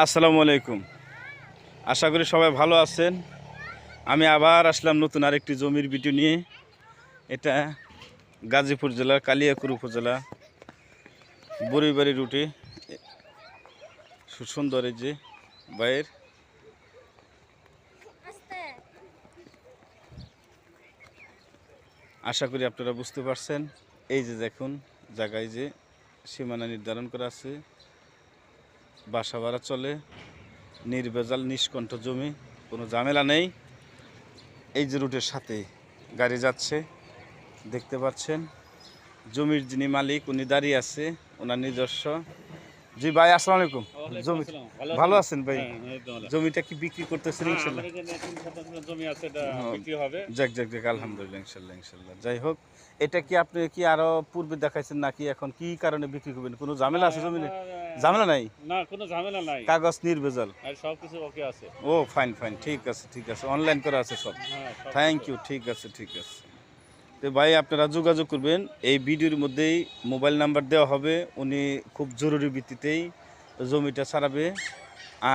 আসসালামু আলাইকুম। আশা করি সবাই ভালো আছেন। আমি আবার আসলাম নতুন আরেকটি জমির ভিডিও নিয়ে। এটা গাজীপুর জেলার কালিয়াকুর উপজেলা বড়িবাড়ি রুটে সুন্দর এই যে বাইরের আশা করি আপনারা বুঝতে পারছেন। এই যে দেখুন জায়গায় যে সীমানা নির্ধারণ করা আছে, বাসা ভাড়া চলে, নির্ভেজাল নিষ্কণ্ঠ জমি, কোনো ঝামেলা নেই। এই যে রুটের সাথে গাড়ি যাচ্ছে দেখতে পাচ্ছেন। জমির যিনি মালিক উনি দাঁড়িয়ে আছে, ওনার নিজস্ব। জি ভাই, আসসালামু আলাইকুম। জমি ভালো আছেন ভাই? জমিটা কি বিক্রি করতেছেন? ইনশাল্লাহ জমি আছে, এটা বিক্রি হবে। যাক যাক যাক, আলহামদুলিল্লাহ, ইনশাল্লাহ ইনশাল্লাহ। যাই হোক, এটা কি আপনি কি আরো পূর্বে দেখাইছেন নাকি এখন কি কারণে বিক্রি করবেন? কোনো ঝামেলা আছে জমিনে? ঝামেলা নাই, না কোনো ঝামেলা নাই, কাগজ নির্ভেজাল, আর সবকিছু ওকে আছে। ও ফাইন ফাইন, ঠিক আছে ঠিক আছে, অনলাইন করা আছে সব। থ্যাংক ইউ, ঠিক আছে ঠিক আছে। তো ভাই আপনারা যোগাযোগ করবেন, এই ভিডিওর মধ্যেই মোবাইল নাম্বার দেওয়া হবে। উনি খুব জরুরি ভিত্তিতেই জমিটা ছাড়াবে।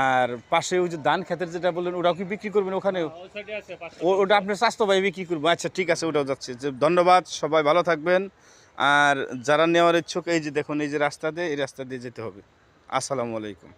আর পাশে ওই যে ধান ক্ষেতের যেটা বললেন, ওটাও কি বিক্রি করবেন ওখানেও? ওটা আপনার স্বাস্থ্য ভাই বিক্রি করবো? আচ্ছা ঠিক আছে, ওটাও যাচ্ছে। যে ধন্যবাদ, সবাই ভালো থাকবেন। আর যারা নেওয়ার ইচ্ছুক, এই যে দেখুন এই যে রাস্তা দিয়ে, এই রাস্তা দিয়ে যেতে হবে। আসসালামু আলাইকুম।